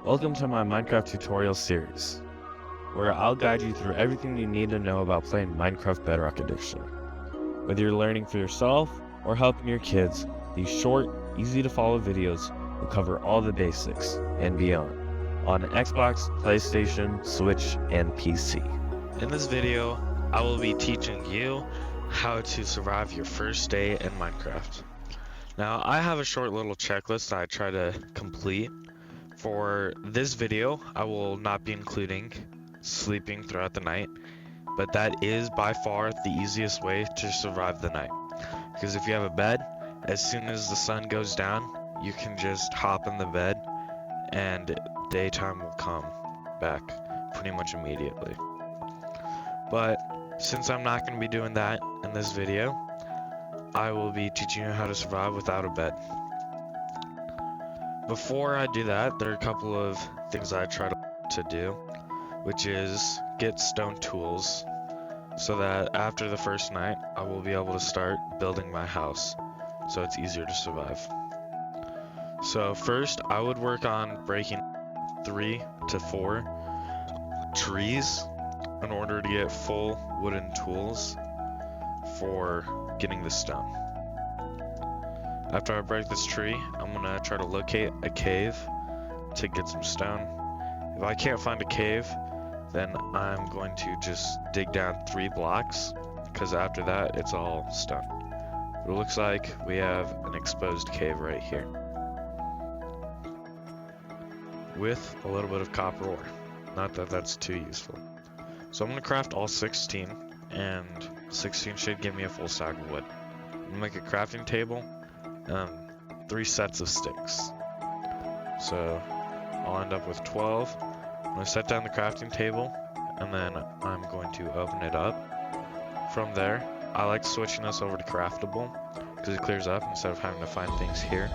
Welcome to my Minecraft tutorial series, where I'll guide you through everything you need to know about playing Minecraft Bedrock Edition. Whether you're learning for yourself or helping your kids, these short, easy to follow videos will cover all the basics and beyond on Xbox, PlayStation, Switch, and PC. In this video, I will be teaching you how to survive your first day in Minecraft. Now, I have a short little checklist that I try to complete. For this video, I will not be including sleeping throughout the night, but that is by far the easiest way to survive the night. Because if you have a bed, as soon as the sun goes down, you can just hop in the bed and daytime will come back pretty much immediately. But since I'm not going to be doing that in this video, I will be teaching you how to survive without a bed. Before I do that, there are a couple of things I try to do, which is get stone tools so that after the first night, I will be able to start building my house so it's easier to survive. So first, I would work on breaking 3 to 4 trees in order to get full wooden tools for getting the stone. After I break this tree, I'm gonna try to locate a cave to get some stone. If I can't find a cave, then I'm going to just dig down 3 blocks, because after that, it's all stone. It looks like we have an exposed cave right here, with a little bit of copper ore. Not that that's too useful. So I'm gonna craft all 16, and 16 should give me a full stack of wood. I'm gonna make a crafting table, 3 sets of sticks. So I'll end up with 12. I'm going to set down the crafting table, and then I'm going to open it up. From there, I like switching this over to craftable because it clears up instead of having to find things here.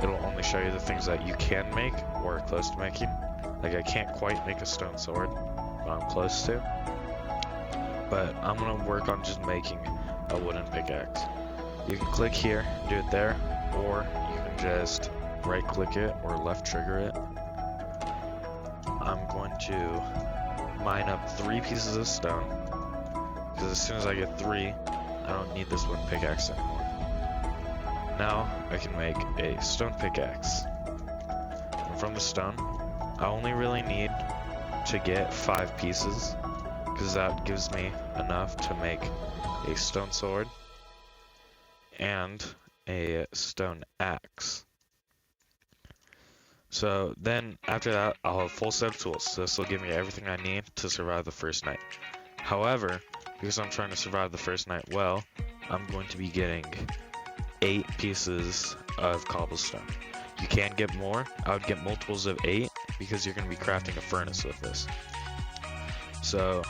It'll only show you the things that you can make or are close to making. Like, I can't quite make a stone sword, but I'm close to. But I'm going to work on just making a wooden pickaxe. You can click here, do it there, or you can just right click it or left trigger it. I'm going to mine up 3 pieces of stone, because as soon as I get 3, I don't need this wooden pickaxe anymore. Now I can make a stone pickaxe. And from the stone, I only really need to get 5 pieces, because that gives me enough to make a stone sword and a stone axe. So then after that, I'll have a full set of tools. So this will give me everything I need to survive the first night. However, because I'm trying to survive the first night well, I'm going to be getting 8 pieces of cobblestone. You can get more. I would get multiples of 8 because you're going to be crafting a furnace with this. So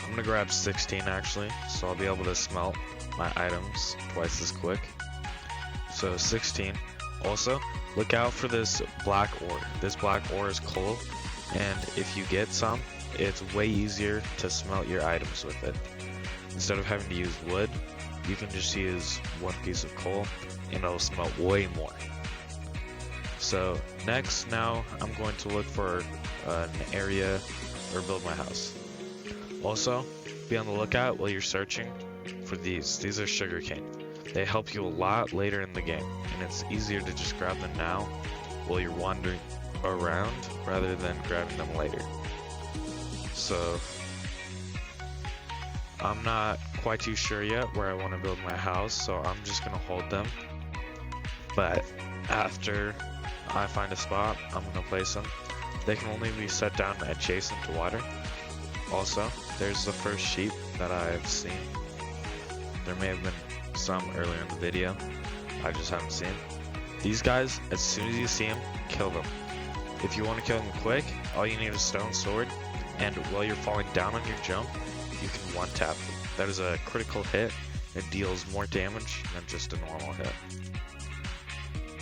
I'm going to grab 16 actually, so I'll be able to smelt my items twice as quick. So 16. Also, look out for this black ore. This black ore is coal, and if you get some, it's way easier to smelt your items with it. Instead of having to use wood, you can just use 1 piece of coal and it'll smelt way more. So next, now I'm going to look for an area or build my house. Also, be on the lookout while you're searching for these. These are sugarcane. They help you a lot later in the game, and it's easier to just grab them now while you're wandering around rather than grabbing them later. So I'm not quite too sure yet where I want to build my house, so I'm just gonna hold them. But after I find a spot, I'm gonna place them. They can only be set down adjacent to water. Also, there's the first sheep that I've seen. There may have been some earlier in the video, I just haven't seen. These guys, as soon as you see them, kill them. If you want to kill them quick, all you need is a stone sword, and while you're falling down on your jump, you can one-tap them. That is a critical hit. It deals more damage than just a normal hit.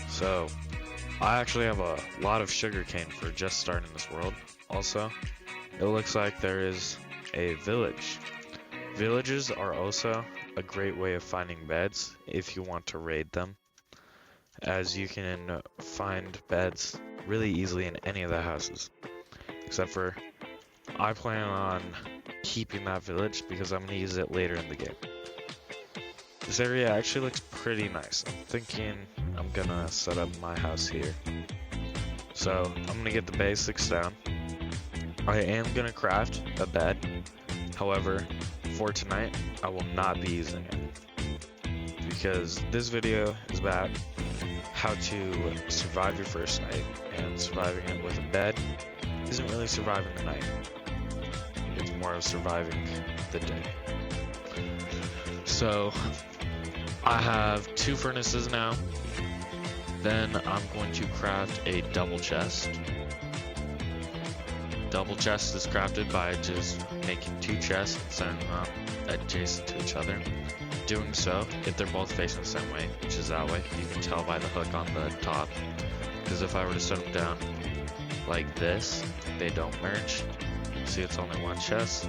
So, I actually have a lot of sugarcane for just starting this world. Also, it looks like there is a village. Villages are also a great way of finding beds if you want to raid them, as you can find beds really easily in any of the houses. Except for, I plan on keeping that village because I'm going to use it later in the game. This area actually looks pretty nice. I'm thinking I'm going to set up my house here. So, I'm going to get the basics down. I am going to craft a bed. However, for tonight, I will not be using it. Because this video is about how to survive your first night, and surviving it with a bed isn't really surviving the night. It's more of surviving the day. So, I have 2 furnaces now. Then I'm going to craft a double chest. Double chest is crafted by just making 2 chests and setting them up adjacent to each other. Doing so, if they're both facing the same way, which is that way, you can tell by the hook on the top. Because if I were to set them down like this, they don't merge. See, it's only 1 chest.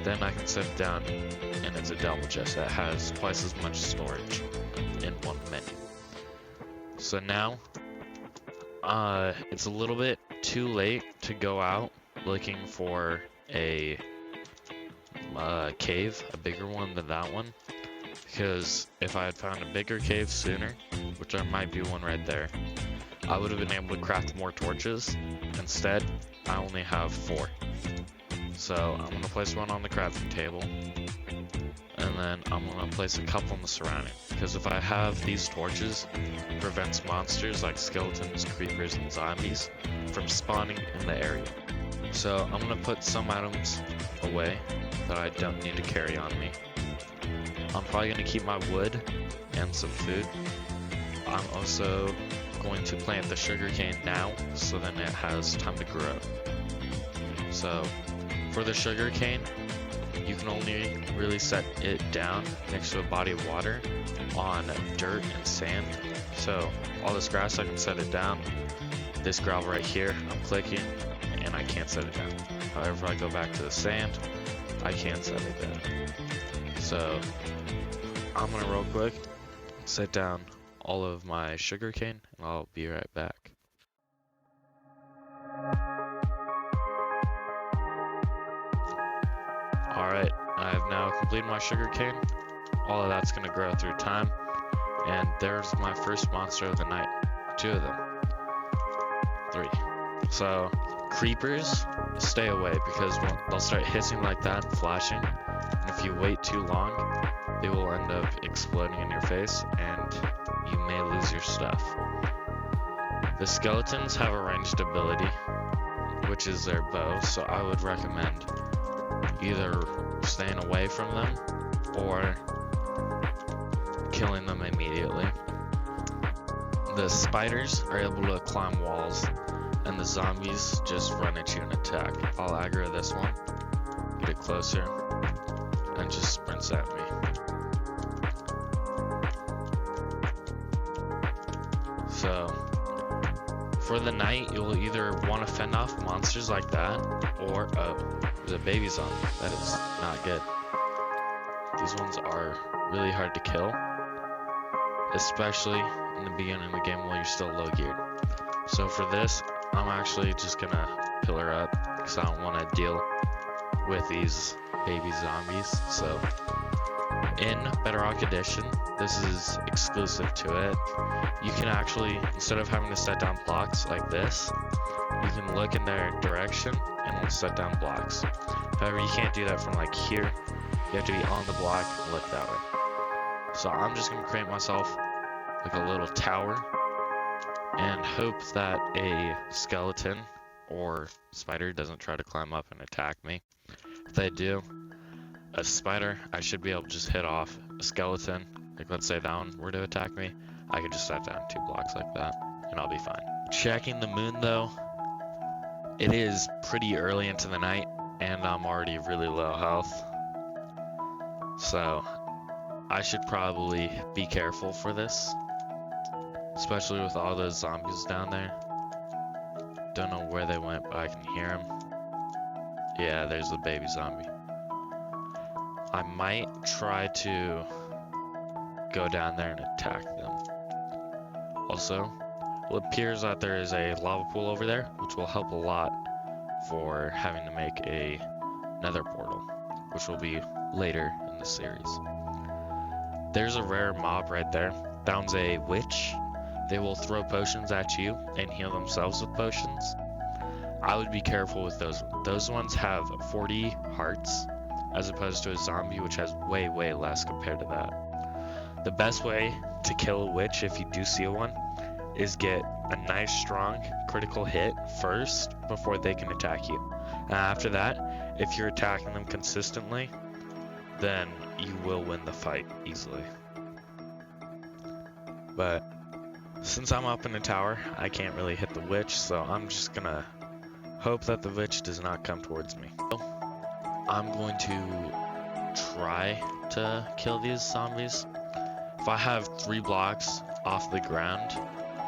Then I can set it down, and it's a double chest that has twice as much storage in one menu. So now, it's a little bit too late to go out looking for a cave, a bigger one than that one, because if I had found a bigger cave sooner, which there might be one right there, I would have been able to craft more torches. Instead, I only have 4. So I'm gonna place one on the crafting table, and then I'm gonna place a couple in the surrounding, because if I have these torches, it prevents monsters like skeletons, creepers, and zombies from spawning in the area. So I'm gonna put some items away that I don't need to carry on me. I'm probably gonna keep my wood and some food. I'm also going to plant the sugarcane now, so then it has time to grow. So for the sugarcane, you can only really set it down next to a body of water on dirt and sand. So all this grass, I can set it down. This gravel right here, I'm clicking and I can't set it down. However, if I go back to the sand, I can set it down. So I'm gonna real quick set down all of my sugarcane and I'll be right back. Alright, I have now completed my sugarcane. All of that's going to grow through time. And there's my first monster of the night. 2 of them. 3. So, creepers, stay away because they'll start hissing like that and flashing. And if you wait too long, they will end up exploding in your face and you may lose your stuff. The skeletons have a ranged ability, which is their bow, so I would recommend either staying away from them or killing them immediately. The spiders are able to climb walls and the zombies just run at you and attack. I'll aggro this one, get it closer, and just sprints at me. So for the night, you'll either want to fend off monsters like that, or there's a baby zombie. That is not good. These ones are really hard to kill, especially in the beginning of the game while you're still low geared. So for this, I'm actually just gonna pillar up because I don't want to deal with these baby zombies. So in Bedrock Edition, this is exclusive to it. You can actually, instead of having to set down blocks like this, you can look in their direction and it'll set down blocks. However, you can't do that from like here. You have to be on the block and look that way. So I'm just gonna create myself like a little tower and hope that a skeleton or spider doesn't try to climb up and attack me. If they do, a spider, I should be able to just hit off. A skeleton, like let's say that one were to attack me, I could just set down 2 blocks like that and I'll be fine. Checking the moon though, it is pretty early into the night and I'm already really low health. So I should probably be careful for this, especially with all those zombies down there. Don't know where they went, but I can hear them. Yeah, there's the baby zombie. I might try to go down there and attack them. Also, Well, it appears that there is a lava pool over there, which will help a lot for having to make a nether portal, which will be later in the series. There's a rare mob right there. That one's a witch. They will throw potions at you and heal themselves with potions. I would be careful with those. Those ones have 40 hearts, as opposed to a zombie, which has way, way less compared to that. The best way to kill a witch, if you do see one, is get a nice strong critical hit first before they can attack you. And after that, if you're attacking them consistently, then you will win the fight easily. But since I'm up in the tower, I can't really hit the witch, so I'm just gonna hope that the witch does not come towards me. So, I'm going to try to kill these zombies. If I have 3 blocks off the ground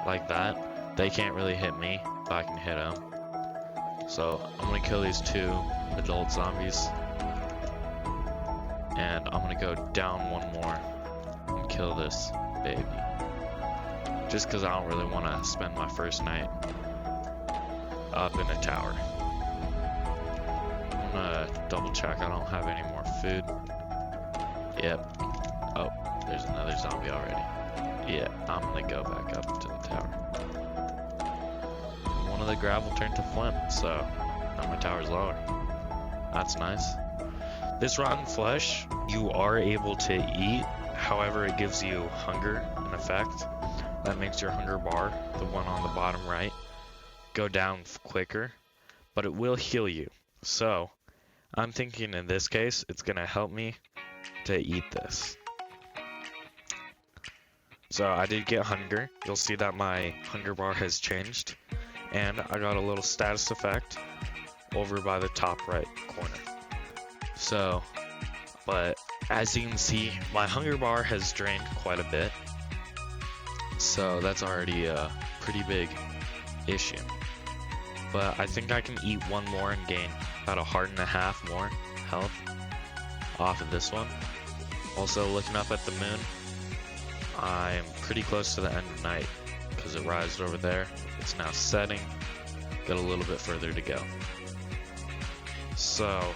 like that, they can't really hit me, but I can hit them. So I'm gonna kill these 2 adult zombies, and I'm gonna go down 1 more and kill this baby. Just because I don't really want to spend my first night up in a tower. I'm gonna double check I don't have any more food. Yep. Oh, there's another zombie already. Yeah, I'm gonna go back up to the tower. One of the gravel turned to flint, so now my tower's lower. That's nice. This rotten flesh you are able to eat, however it gives you hunger in effect. That makes your hunger bar, the one on the bottom right, go down quicker, but it will heal you. So I'm thinking in this case it's gonna help me to eat this. So I did get hunger. You'll see that my hunger bar has changed, and I got a little status effect over by the top right corner. So, but as you can see, my hunger bar has drained quite a bit, so that's already a pretty big issue. But I think I can eat 1 more and gain about 1.5 hearts more health off of this one. Also, looking up at the moon, I'm pretty close to the end of night because it rises over there. It's now setting. Got a little bit further to go. So,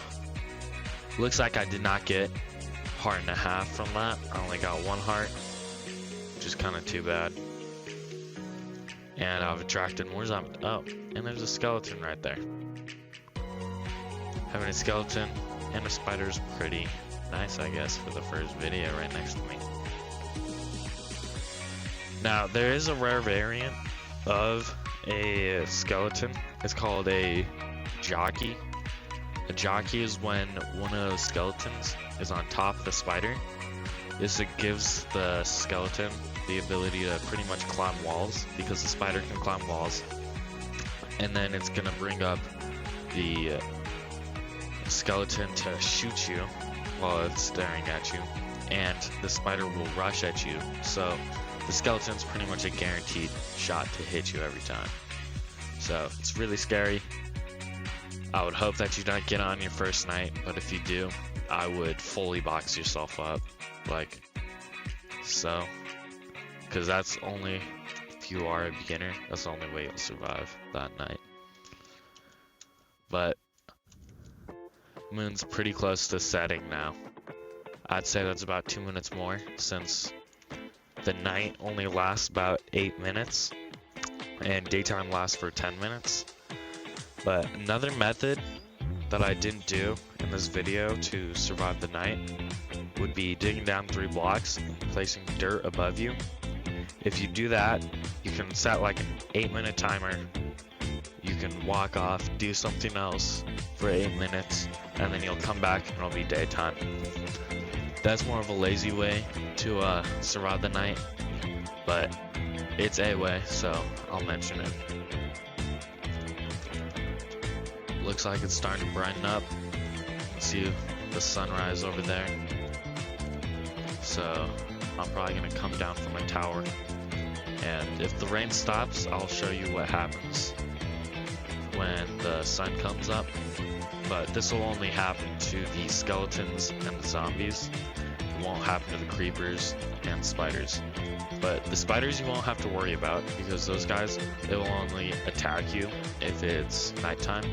looks like I did not get 1.5 hearts from that. I only got 1 heart, which is kind of too bad. And I've attracted more zombies. Oh, and there's a skeleton right there. Having a skeleton and a spider is pretty nice, I guess, for the first video right next to me. Now, there is a rare variant of a skeleton. It's called a jockey. A jockey is when one of those skeletons is on top of the spider. This gives the skeleton the ability to pretty much climb walls, because the spider can climb walls. And then it's gonna bring up the skeleton to shoot you while it's staring at you, and the spider will rush at you. So the skeleton's pretty much a guaranteed shot to hit you every time. So it's really scary. I would hope that you don't get on your first night, but if you do, I would fully box yourself up, like so. Because that's only, if you are a beginner, that's the only way you'll survive that night. But moon's pretty close to setting now. I'd say that's about 2 minutes more, since the night only lasts about 8 minutes and daytime lasts for 10 minutes. But another method that I didn't do in this video to survive the night would be digging down 3 blocks and placing dirt above you. If you do that, you can set like an 8-minute timer. You can walk off, do something else for 8 minutes, and then you'll come back and it'll be daytime. That's more of a lazy way to survive the night, but it's a way, so I'll mention it. Looks like it's starting to brighten up. See the sunrise over there. So I'm probably gonna come down from my tower, and if the rain stops, I'll show you what happens when the sun comes up. But this will only happen to the skeletons and the zombies. It won't happen to the creepers and spiders. But the spiders you won't have to worry about, because those guys, they will only attack you if it's nighttime.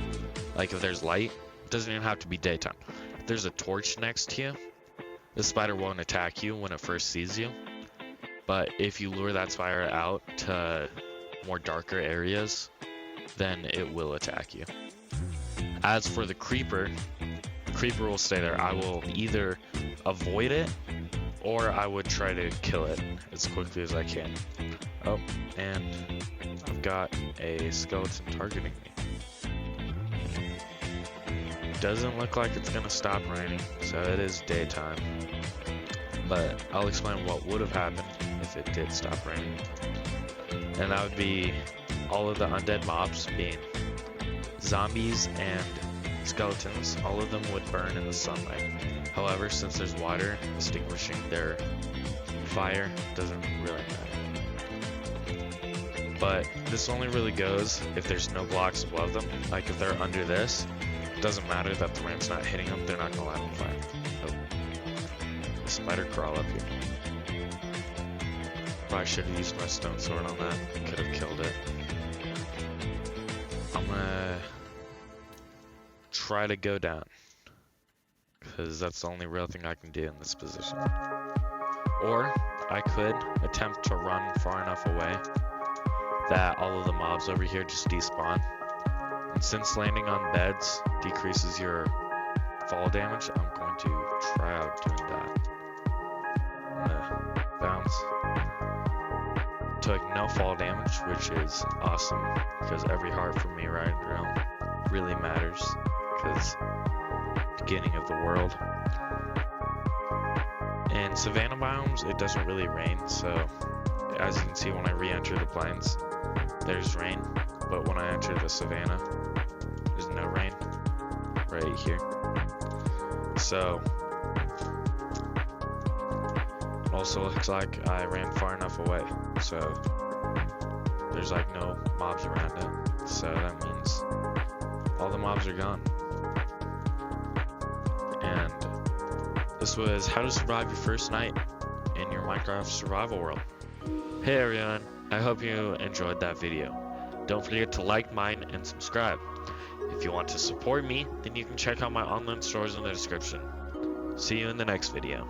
Like if there's light, it doesn't even have to be daytime. If there's a torch next to you, the spider won't attack you when it first sees you. But if you lure that spider out to more darker areas, then it will attack you. As for the creeper will stay there. I will either avoid it or I would try to kill it as quickly as I can. Oh, and I've got a skeleton targeting me. Doesn't look like it's gonna stop raining, so it is daytime. But I'll explain what would have happened if it did stop raining. And that would be all of the undead mobs being zombies and skeletons. All of them would burn in the sunlight. However, since there's water extinguishing their fire, doesn't really matter. But this only really goes if there's no blocks above them. Like if they're under this, it doesn't matter that the rain's not hitting them, they're not gonna light on fire. Oh. A spider crawl up here. Probably should have used my stone sword on that. Could have killed it. I'm gonna try to go down, because that's the only real thing I can do in this position. Or I could attempt to run far enough away that all of the mobs over here just despawn. And since landing on beds decreases your fall damage, I'm going to try out doing that. I'm gonna bounce. Took no fall damage, which is awesome, because every heart for me right around really matters, because beginning of the world. In savanna biomes, it doesn't really rain, so as you can see when I re-enter the plains, there's rain, but when I enter the savanna, there's no rain right here. So it also looks like I ran far enough away, so there's like no mobs around it, so that means all the mobs are gone. And this was how to survive your first night in your Minecraft survival world. Hey everyone, I hope you enjoyed that video. Don't forget to like mine and subscribe. If you want to support me, then you can check out my online stores in the description. See you in the next video.